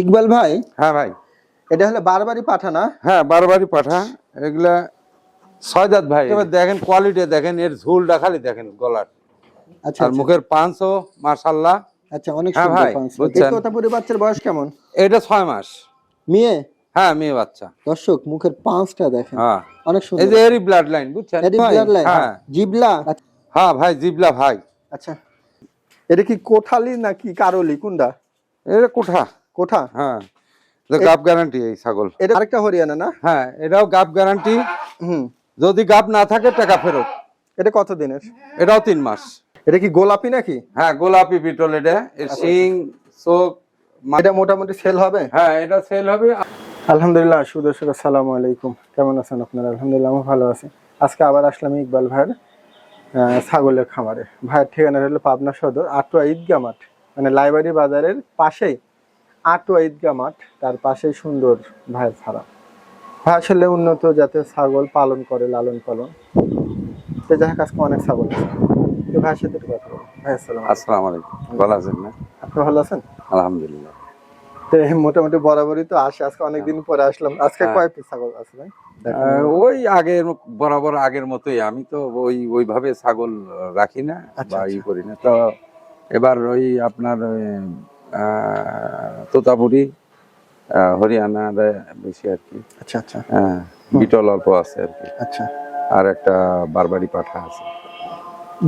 ইকবাল ভাই, হ্যাঁ ভাই, এটা হলো বারবারি পাঠা না? হ্যাঁ বারবারই পাঠা। এগুলা ছয় দাঁত ভাই। এবার দেখেন কোয়ালিটি, দেখেন এর ঝুলটা খালি দেখেন গলার, আচ্ছা আর আচ্ছা মুখের পাঁচও মাশাআল্লাহ। আচ্ছা, অনেক হ্যাঁ সুন্দর ভাই, পাঁচ। এই বুঝছেন, তোতাপুরি বাচ্চার বয়স কেমন? এটা 6 মাস। মেয়ে? হ্যাঁ, মেয়ে বাচ্চা। দর্শক মুখের পাঁচটা দেখেন, হ্যাঁ, অনেক এই সুন্দর। যে এরই ব্লাড লাইন, বুঝছেন। এডি ব্লাড লাইন, হ্যাঁ জিবলা। হ্যাঁ ভাই, জিবলা ভাই। আচ্ছা, এটা কি কোঠালি নাকি কারলি কোনটা? এটা কোঠা। কোঠা? হ্যাঁ, গাব গ্যারান্টি এই ছাগল। এটা আরেকটা হরিয়ানা না? হ্যাঁ, এটাও গাব গ্যারান্টি। হুম। যদি গাব না থাকে টাকা ফেরত। এটা কত দিনের? এটাও 3 মাস। এটা কি গোলাপি নাকি? হ্যাঁ, গোলাপি বিটল। এটা এর শিং চোখ। এটা মোটামুটি সেল হবে? হ্যাঁ, এটা সেল হবে। আলহামদুলিল্লাহ। সুদর্শক আসসালামু আলাইকুম, কেমন আছেন আপনারা? আলহামদুলিল্লাহ আমি ভালো আছি। আজকে আবার আসলাম ইকবাল ভাইয়ের ছাগলের খামারে। ভাইয়ের ঠিকানা হলো পাবনা সদর আটোয়া ঈদগাহ মাঠ, মানে লাইব্রেরি বাজারের পাশেই আটোয়া ঈদগাহ মাঠ, তার পাশেই সুন্দর ভাইয়ের ফার্ম। ভাই আসলে উন্নত জাতের ছাগল পালন করে, লালন পালন। তো যাই হোক, আজকে অনেক ছাগল আছে। তো ভাইয়ের সাথে একটু কথা বলবো। ভাই আসসালামু আলাইকুম। ভালো আছেন না? আপনি ভালো আছেন? আলহামদুলিল্লাহ। তো মোটামুটি বরাবরই তো আসে, আজকে অনেকদিন পরে আসলাম। আজকে কয় পিস ছাগল আছে ভাই? ওই আগের বরাবর আগের মতোই। আমি তো ওইভাবে ছাগল রাখি না বা ই করি না। তো এবার ওই আপনার তোতাপুরি, হরিয়ানা বেশি আর কি। আচ্ছা আচ্ছা। হ্যাঁ, বিটল অল্প আছে আর কি। আচ্ছা, আর একটা বারবারি পাঠা আছে।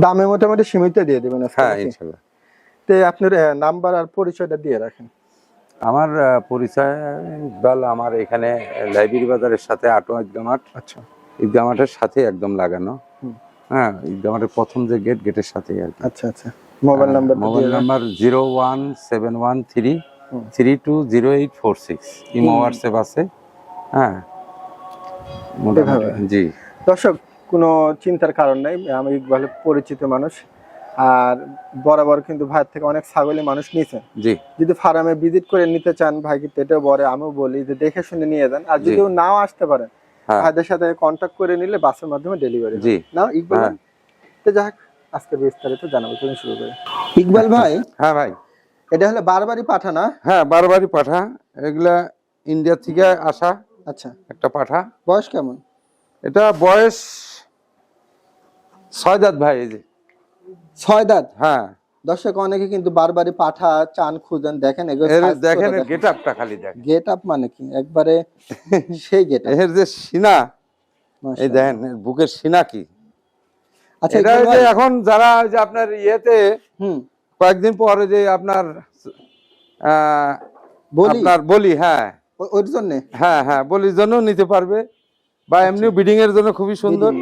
দামে মোটামুটি সীমিত দিয়ে দেবেন আজকে? হ্যাঁ, ইনশাল্লাহ। তো আপনার নাম্বার আর পরিচয়টা দিয়ে রাখেন। আমার পরিচয় ইকবাল। আমার এখানে লাইব্রেরি বাজারের সাথে আটোয়া ঈদগাহ মাঠ। আচ্ছা, ঈদগাহ মাঠের সাথে একদম লাগানো। হ্যাঁ, ঈদগাহ মাঠের প্রথম যে গেটের সাথে আর কি। আচ্ছা আচ্ছা। Mobile number 01713320846। ইমো হোয়াটসঅ্যাপ আছে। হ্যাঁ, মোটামুটি। জি দর্শক, কোনো চিন্তার কারণ নাই, আমি ইকবালের পরিচিত মানুষ। আর বরাবর কিন্তু ভাইয়ের থেকে অনেক ছাগলই মানুষ নিয়েছেন। জি, যদি ফার্মে ভিজিট করে নিতে চান, ভাই কিন্তু এটাও বলে, আমিও বলি যে দেখে শুনে নিয়ে যান। আর যদিও নাও আসতে পারেন, ভাইদের সাথে কন্ট্যাক্ট করে নিলে বাসের মাধ্যমে ডেলিভারি। জি না ইকবাল? তো যাক, আজকে বিস্তারিত জানাবো, তুমি শুরু করে। ইকবাল ভাই, হ্যাঁ ভাই, এটা হলো বারবারি পাঠা না? হ্যাঁ বারবারি পাঠা। এগুলা ইন্ডিয়া থেকে আসা। আচ্ছা, একটা পাঠা। বয়স কেমন? এটা বয়স 6 দাঁত ভাই। এই যে 6 দাঁত। হ্যাঁ, দর্শক অনেকে কিন্তু বারবারি পাঠা চান, খুঁজেন, দেখেন এগুলো দেখেন গেট আপটা খালি দেখেন। গেট আপ মানে কি একবারে সেই গেট আপ। এর যে সিনা, এই দেখেন বুকের সিনা কি। আচ্ছা, এটা যে এখন যারা যে আপনার ইয়েতে কয়েকদিন পরে যে আপনার বলি, হ্যাঁ ওর জন্য, হ্যাঁ হ্যাঁ বলির জন্য নিতে পারবে, বা এমনি ব্রিডিং এর জন্য খুবই সুন্দর।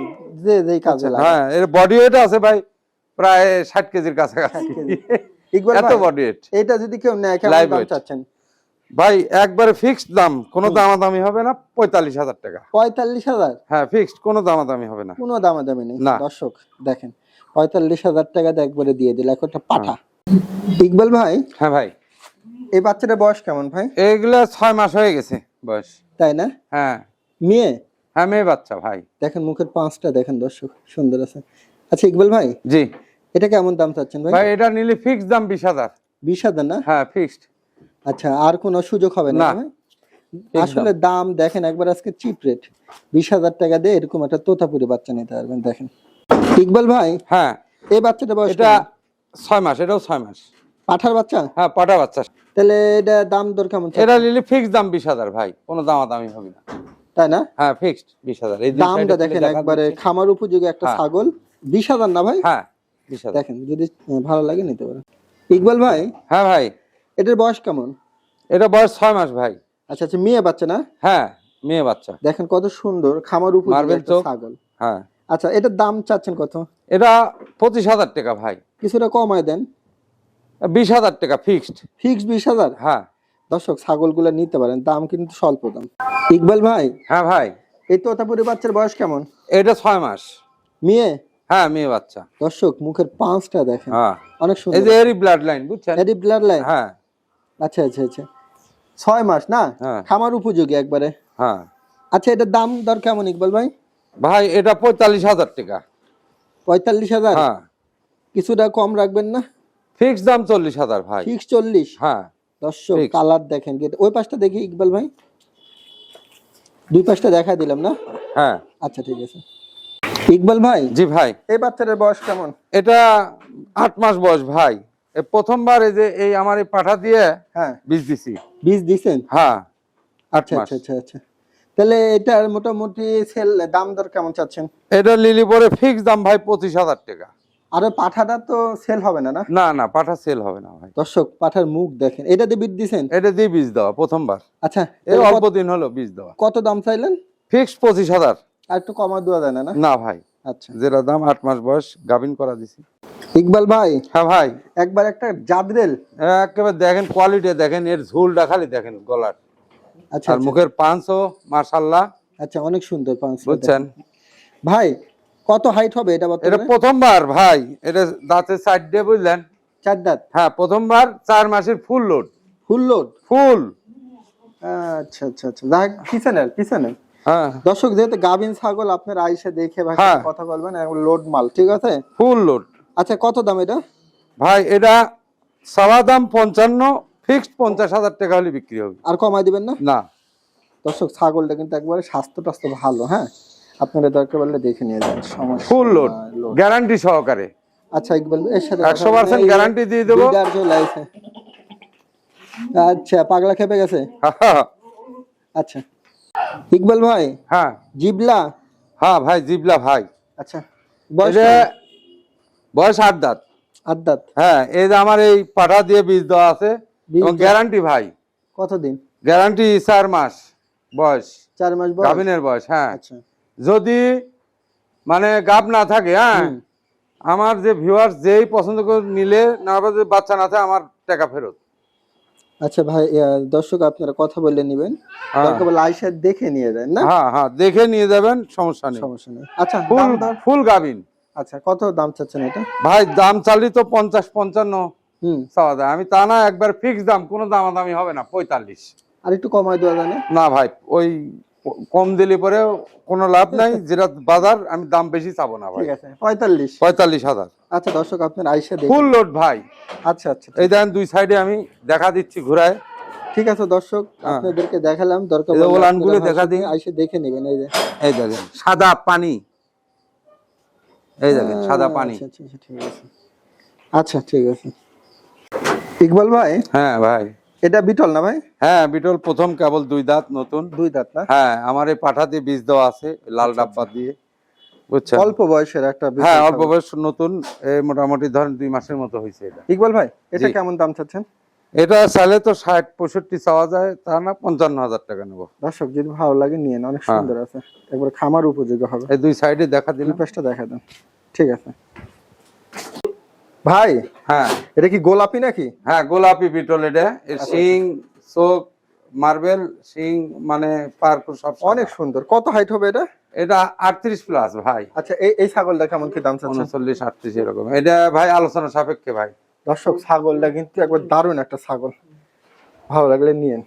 যে যেই কাজে লাগে। হ্যাঁ, এর বডি ওয়েট আছে ভাই প্রায় 60 কেজির কাছাকাছি। এত বডি ওয়েট। এটা যদি কেউ নেয়, কেমন দাম চাচ্ছেন ভাই? একবারে ফিক্সড দাম, কোনো দামাদামি হবে না। 45,000 টাকা। 45,000? হ্যাঁ, ফিক্সড, কোনো দামাদামি হবে না। কোনো দামাদামি নেই। দর্শক দেখেন, 45,000 টাকা একবারে দিয়ে দিল একটা পাঠা। ইকবাল ভাই, হ্যাঁ ভাই, এই বাচ্চাটার বয়স কেমন ভাই? এগুলা 6 মাস হয়ে গেছে বয়স। তাই না? হ্যাঁ, মেয়ে? হ্যাঁ, মেয়ে বাচ্চা ভাই। দেখেন মুখের পাঁচটা দেখেন দর্শক, সুন্দর আছে। আচ্ছা ইকবাল ভাই, জি, এটা কেমন দাম চাচ্ছেন ভাই? ভাই এটা নিলে ফিক্সড দাম 20,000। 20,000 না? হ্যাঁ, ফিক্সড। আচ্ছা, আর কোনো সুযোগ হবে না ভাই? আসলে দাম দেখেন একবার, আজকে চিপ রেট। 20,000 টাকা দিয়ে এরকম একটা তোতাপুরি বাচ্চা নিতে পারবেন। দেখেন ইকবাল ভাই, হ্যাঁ, এই বাচ্চাটা বয়স এটা 6 মাস। এটাও 6 মাস। পাঠার বাচ্চা? হ্যাঁ, পাঠা বাচ্চা। তাহলে এটা দাম দর কেমন? এটা নিলে ফিক্সড দাম 20,000 ভাই, কোনো দামাদামি হবে না। তাই না? হ্যাঁ, ফিক্সড 20,000। এই দামটা দেখেন একবারে খামার উপযোগী একটা ছাগল। 20,000 না ভাই? হ্যাঁ, 20,000। দেখেন যদি ভালো লাগে নিতে পারেন। ইকবাল ভাই, হ্যাঁ ভাই, এটার বয়স কেমন? এটা বয়স 6 মাস ভাই। আচ্ছা আচ্ছা, মেয়ে বাচ্চা না? হ্যাঁ, মেয়ে বাচ্চা। দেখেন কত সুন্দর খামার উপযোগী একটা ছাগল। হ্যাঁ। আচ্ছা, এটার দাম চাচ্ছেন কত? এটা 25,000 টাকা ভাই। কিছুটা কমায় দেন। 20,000 টাকা ফিক্সড। ফিক্সড 20,000? হ্যাঁ। দর্শক ছাগলগুলো নিতে পারেন, দাম কিন্তু স্বল্প দাম। ইকবাল ভাই, হ্যাঁ ভাই, এই তোতাপুরি বাচ্চার বয়স কেমন? এটা 6 মাস। মেয়ে? হ্যাঁ, মেয়ে বাচ্চা। দর্শক মুখের পাঁচটা দেখেন, হ্যাঁ, অনেক সুন্দর। এই যে এরই ব্লাড লাইন, বুঝছেন? এডি ব্লাড লাইন? হ্যাঁ। আচ্ছা আচ্ছা আচ্ছা, 6 মাস না? খামার উপযোগী একবারে। হ্যাঁ। আচ্ছা, এটার দাম দর কেমন ইকবাল ভাই? ভাই এটা 45,000 টাকা। 45,000? হ্যাঁ। কিছুটা কম রাখবেন না? ফিক্সড দাম 40,000 ভাই। ফিক্স 40? হ্যাঁ। দর্শক Fixed। কালার দেখেন, ওই পাশটা দেখি ইকবাল ভাই, দুই পাশটা দেখা দিলাম না? হ্যাঁ আচ্ছা ঠিক আছে। ইকবাল ভাই, জি ভাই, এই বাচ্চাটার বয়স কেমন? এটা 8 মাস বয়স ভাই। প্রথমবার এই যে এই আমার এই পাঠা দিয়ে হ্যাঁ, বীজ দিছি। বীজ দিছেন? হ্যাঁ 8 আচ্ছা মাস। আচ্ছা আচ্ছা আচ্ছা। তাহলে এটার মোটামুটি সেল দাম দর কেমন চাচ্ছেন? এটা লিলি পরে ফিক্স দাম ভাই 25,000 টাকা। আর ওই পাঠাটা তো সেল হবে না? না না না, পাঠা সেল হবে না ভাই। দর্শক পাঠার মুখ দেখেন, এটা দিয়ে বীজ দিছেন? এটা দিয়ে বীজ দেওয়া প্রথমবার, আচ্ছা, এই তাহলে অল্প দিন হলো বীজ দেওয়া। কত দাম চাইলেন? ফিক্স 25,000। আর একটু কমা দেওয়া যায় না? না না ভাই, আচ্ছা। যেটা দাম 8 মাস বয়স গাভিন করা দিছি। ইকবাল ভাই, হ্যাঁ ভাই, একবার একটা জাদরেল, একেবারে দেখেন কোয়ালিটি, দেখেন এর ঝুলটা খালি দেখেন গলার, আচ্ছা আর আচ্ছা, মুখের পাঁচও মাশাআল্লাহ, আচ্ছা অনেক সুন্দর পাঁচ। বুঝছেন ভাই কত হাইট হবে এটা এটা বর্তমানে? প্রথমবার ভাই, এটা দাঁতের সাইড দিয়ে বুঝলেন। 4 দাঁত? হ্যাঁ প্রথমবার 4 মাসের ফুল লোড। Full load? ফুল। আচ্ছা আচ্ছা আচ্ছা, দেখ পিছনে পিছনে। হ্যাঁ দর্শক যেহেতু গাভিন ছাগল, আপনারা আইসে দেখে ভাই হ্যাঁ। কথা বলবেন, লোড মাল, ঠিক আছে? Full load. আচ্ছা কত দাম এটা? ভাই এটা সাওয়া দাম 55, ফিক্সড 50,000 টাকা হলে বিক্রি হবে। আর কমাই দিবেন না? না। দর্শক ছাগলটা কিন্তু একবারে স্বাস্থ্য টাস্থ্য ভালো, হ্যাঁ আপনারা দরকার বললে দেখে নিয়ে যান, সমস্যা ফুল লোড, নাই, load। গ্যারান্টি সহকারে। আচ্ছা ইকবাল এর সাথে 100% গ্যারান্টি দিয়ে দেবো। বিডার চলে আইছে। আচ্ছা পাগলা খেপে গেছে। আচ্ছা ইকবাল ভাই, হ্যাঁ জিবলা? হ্যাঁ ভাই জিবলা ভাই। আচ্ছা বয়স এটা কেমন? বয়স 8 দাঁত। 8 দাঁত? হ্যাঁ এই যে আমার এই পাঠা দিয়ে বীজ দেওয়া আছে, বীজ এবং দেওয়া? গ্যারান্টি ভাই, কতদিন? গ্যারান্টি 4 মাস বয়স, 4 মাস বয়স? গাভিনের বয়স। হ্যাঁ আচ্ছা যদি মানে গাব না থাকে, হ্যাঁ হুম। আমার যে ভিউয়ার্স যেই পছন্দ করে নিলে, না যদি বাচ্চা না থাকে আমার টাকা ফেরত। আচ্ছা ভাই, দর্শক আপনারা কথা বলে নেবেন, হ্যাঁ। দরকার বলে আইসা দেখে নিয়ে যান না? হ্যাঁ হ্যাঁ দেখে নিয়ে যাবেন, সমস্যা নেই। সমস্যা নেই। আচ্ছা ফুল দাম দর? ফুল গাভিন। আচ্ছা কত দাম চাচ্ছেন এটা? ভাই দাম চালি তো 50-55 হুম। চাওয়া যায়, আমি তা না একবার ফিক্স দাম, কোনো দামাদামি হবে না, 45। আর একটু কমাই দেওয়া যায় না? না ভাই, ওই কম দিলে পরে কোনো লাভ নাই, যেটা বাজার আমি দাম বেশি চাবো না ভাই। ঠিক আছে 45। 45,000 আচ্ছা দর্শক আপনারা আইসা দেখেন। ফুল লোড ভাই। আচ্ছা আচ্ছা এই দেখেন দুই সাইডে আমি দেখা দিচ্ছি ঘুরায়। ঠিক আছে দর্শক হ্যাঁ। আপনাদেরকে দেখালাম, দরকার এই যে বললে ওলানগুলো আপনারা দেখা দিন। আইসা দেখে নেবেন। এই যে এই দেখেন সাদা পানি, এই দেখেন সাদা পানি। আচ্ছা আচ্ছা ঠিক আছে। আচ্ছা ঠিক আছে ইকবাল ভাই, হ্যাঁ ভাই, এটা বিটল না ভাই? হ্যাঁ বিটল প্রথম, কেবল 2 দাঁত নতুন। 2 দাঁত না? হ্যাঁ আমার এই পাঠা দিয়ে বীজ দেওয়া আছে লাল ডাব্বা দিয়ে, বুঝছেন? অল্প বয়সের একটা বিটল হ্যাঁ অল্প ছাগল। বয়স নতুন, এই মোটামুটি ধরেন 2 মাসের মতো হয়েছে এটা। ইকবাল ভাই এটা জি। কেমন দাম চাচ্ছেন? এটা চাইলে তো 60-65 চাওয়া যায়, তা না 55,000 টাকা নেবো। দর্শক যদি ভালো লাগে নিয়েন, অনেক হ্যাঁ। সুন্দর আছে, একবার খামার উপযোগী হবে। এই দুই সাইডে দেখা দুই দিলাম। পাশটা দেখা দেন, ঠিক আছে ভাই। হ্যাঁ এটা কি গোলাপি নাকি? হ্যাঁ গোলাপি বিটল এটা, এর শিং চোখ মার্বেল শিং, মানে পারপুর সব অনেক সুন্দর। কত হাইট হবে এটা? এটা 38 প্লাস ভাই। আচ্ছা এই ছাগলটা কেমন কি দাম চাচ্ছেন? 39-38 এরকম। এটা ভাই আলোচনা সাপেক্ষে ভাই। দর্শক ছাগলটা কিন্তু একবার দারুণ একটা ছাগল, ভালো লাগলে নিয়েন।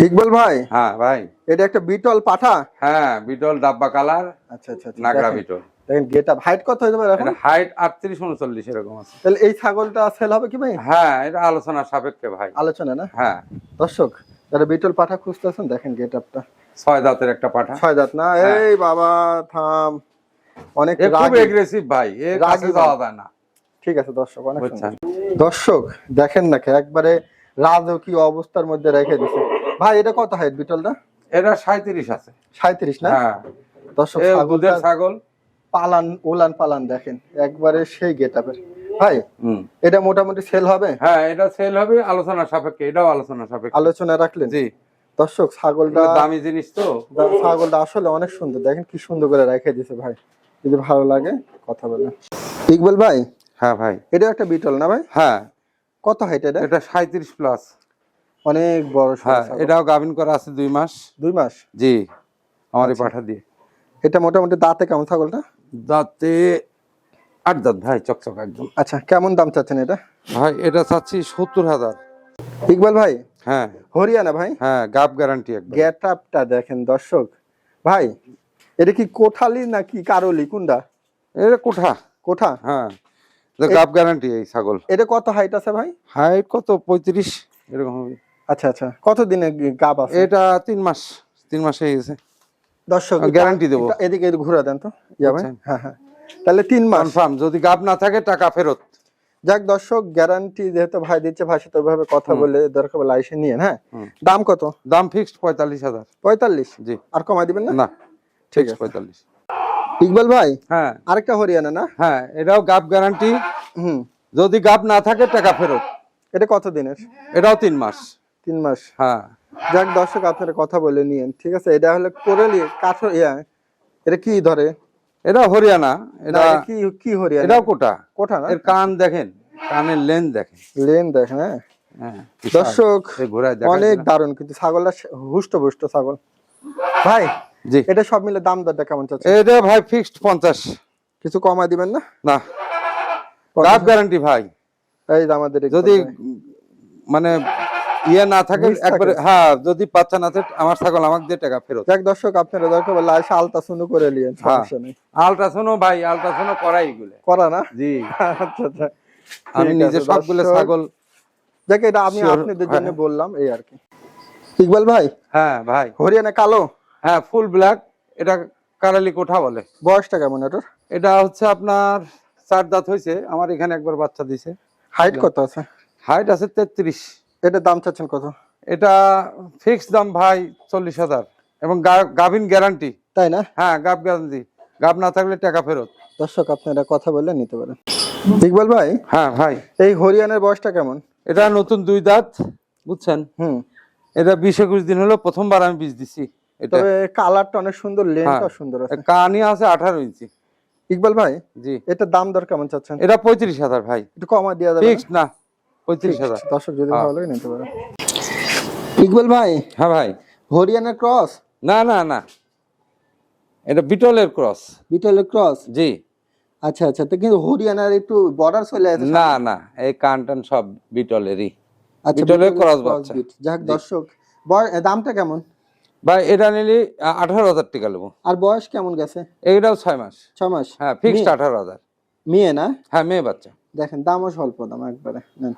ইকবাল ভাই, হ্যাঁ ভাই, এটা একটা বিটল পাঠা? হ্যাঁ বিটল ডাব্বা কালার, আচ্ছা আচ্ছা আচ্ছা, নাগরা দেখেন। বিটল। দেখেন গেটআপ, হাইট কত হতে পারে এখন? এটা হাইট 38-39 এরকম আছে। তাহলে এই ছাগলটা সেল হবে কি ভাই? হ্যাঁ এটা আলোচনা সাপেক্ষে ভাই। আলোচনা না? হ্যাঁ দর্শক যারা বিটল পাঠা খুঁজতেছেন, দেখেন গেটআপটা। 6 দাঁতের একটা পাঠা। 6 দাঁত না? হ্যাঁ। এই বাবা থাম, অনেক এ খুব রাগী। এগ্রেসিভ ভাই, এ কাছে রাগী যাওয়া যায় না, ঠিক আছে দর্শক, অনেক বুঝছেন? সুন্দর। দর্শক দেখেন নাকি একবারে রাজকীয় অবস্থার মধ্যে রেখে দিছে ভাই। এটা কত হাইট বিটলটা? এটা 37 আছে। 37 না? হ্যাঁ দর্শক এ ছাগলটা দুধের ছাগল। পালান ওলান পালান দেখেন, একবারে সেই গেটআপের ভাই। এটা মোটামুটি সেল হবে? হ্যাঁ এটা সেল হবে আলোচনা সাপেক্ষে, এটাও আলোচনা সাপেক্ষে। আলোচনা রাখলেন? জি। দর্শক ছাগলটা দামি জিনিস তো, ছাগলটা আসলে অনেক সুন্দর, দেখেন কি সুন্দর করে রেখে দিছে ভাই। যদি ভালো লাগে কথা বলেন। ইকবাল ভাই, হ্যাঁ ভাই, এটা একটা বিটল না ভাই? হ্যাঁ কত হাইট এটা? এটা 37 প্লাস। অনেক বড় সড়ো হ্যাঁ ছাগল। এটাও গাভিন করা আছে 2 মাস। 2 মাস? জি, আমার এই পাঠা দিয়ে। এটা মোটামুটি দাঁতে কেমন ছাগলটা? দাঁতে 8 দাঁত ভাই, চকচক একদম। আচ্ছা কেমন দাম চাচ্ছেন এটা? ভাই এটা চাচ্ছি 70,000। ইকবাল ভাই, হ্যাঁ হরিয়ানা ভাই? হ্যাঁ গাব গ্যারান্টি একদম। গেটআপটা দেখেন দর্শক ভাই। এটা কি কোঠালি নাকি কারলি, কোনটা? এটা কোঠা। কোঠা? হ্যাঁ গাব গ্যারান্টি এই ছাগল। এটা কত হাইট আছে ভাই? হাইট কত 35 এরকম হবে। আচ্ছা আচ্ছা, কতদিনে গাব আছে? এটা 3 মাস হয়ে গেছে। দর্শক গ্যারান্টি দেবো। এদিকে ঘুরে দেন তো ইয়া ভাই। আচ্ছা। হ্যাঁ হ্যাঁ, তাহলে 3 মাস কনফার্ম, যদি গাব না থাকে টাকা ফেরত। যাক দর্শক, গ্যারান্টি যেহেতু ভাই দিচ্ছে, ভাই সাথে ওইভাবে কথা বলে দরকার বলে আইসে নিয়েন। হ্যাঁ, দাম কত? দাম ফিক্সড 45,000। 45? জি। আর কমাই দিবেন না? না, ঠিক ঠিক আছে। 45। ইকবাল ভাই, হ্যাঁ আরেকটা হরিয়ানা না? হ্যাঁ, এটাও গাব গ্যারান্টি, হুম, যদি গাব না থাকে টাকা ফেরত। এটা কত দিনের? এটাও 3 মাস। 3 মাস? হ্যাঁ। যাক দর্শক, আপনারা কথা বলে নিয়েন, ঠিক আছে। এটা হলো কোরালি কাঠর ইয়া, এটা কি ধরে? এটা হরিয়ানা। না, এটা এটা কি কি হরিয়ানা? এটাও কোটা। কোঠা না? এর কান দেখেন, কানের লেন দেখেন। লেন দেখেন। হ্যাঁ হ্যাঁ, দর্শক, এই ঘোড়ায় দেখা অনেক যায় না? দারুণ, কিন্তু ছাগলটা হুষ্ট পুষ্ট ছাগল। ভাই জি। এটা সব মিলে দাম দরটা কেমন চাচ্ছে? এটা ভাই ফিক্সড 50। কিছু কমাই দিবেন না? না, গাব গ্যারান্টি ভাই। এই যে আমাদের ইকবাল যদি ভাই। মানে ইয়ে না থাকে মিস থাকে। একবারে, হ্যাঁ, যদি বাচ্চা না থাকে আমার ছাগল আমাকে দিয়ে টাকা ফেরত। যাক দর্শক, আপনারা দরকার বলে আইসা আলতাসুনু করে নিয়েন, হ্যাঁ, সমস্যা নেই। আলট্রাসাউন্ড ভাই, আলট্রাসাউন্ড করাই এগুলো। করা না? জি। আচ্ছা আচ্ছা, আমি ঠিক নিজে আছে, সবগুলো দর্শক। ছাগল। যাক এটা আমি Sure, আপনাদের জন্য হ্যাঁ। বললাম, এই আর কি। ইকবাল ভাই, হ্যাঁ ভাই। হরিয়ানা কালো, হ্যাঁ, ফুল ব্ল্যাক। এটা কারালি কোঠা বলে। বয়সটা কেমন এটার? এটা হচ্ছে আপনার 4 দাঁত হয়েছে, আমার এখানে একবার বাচ্চা দিছে। হাইট কত আছে? হাইট আছে 33। এটার দাম চাচ্ছেন কত? এটা ফিক্স দাম ভাই 40,000 এবং গাভিন গ্যারান্টি। তাই না? হ্যাঁ, গাব গ্যারান্টি, গাব না থাকলে টাকা ফেরত। দর্শক আপনারা কথা বলে নিতে পারেন। ইকবাল ভাই, হ্যাঁ ভাই। এই হরিয়ানার বয়সটা কেমন? এটা নতুন 2 দাঁত, বুঝছেন। হুম, এটা 20-21 দিন হলো, প্রথমবার আমি বীজ দিছি। এটা তবে কালারটা অনেক সুন্দর, লেনটা সুন্দর আছে। কানি আছে 18 ইঞ্চি। ইকবাল ভাই, জি। এটার দাম দর কেমন চাচ্ছেন? এটা 35,000 ভাই। একটু কমা দেওয়া যাবে ফিক্স না? না, 35,000। দর্শক যদি হ্যাঁ। ভালো লাগে নিতে পারেন। ইকবাল ভাই, হ্যাঁ ভাই। হরিয়ানার ক্রস? না না না, এটা বিটলের ক্রস। বিটলের ক্রস? জি। আচ্ছা আচ্ছা, তো কিন্তু হরিয়ানার একটু বর্ডার চলে আসে। না না, এই কান টান সব বিটলেরই। আচ্ছা, বিটলের ক্রস বাচ্চা। যাক দর্শক, দামটা কেমন? ভাই এটা নিলি 18,000 টাকা নেবো। আর বয়স কেমন গেছে? এইটাও 6 মাস। 6 মাস? হ্যাঁ, ফিক্সড 18,000। মেয়ে না? হ্যাঁ, মেয়ে বাচ্চা। দেখেন দামও স্বল্প দাম একবারে, নেন।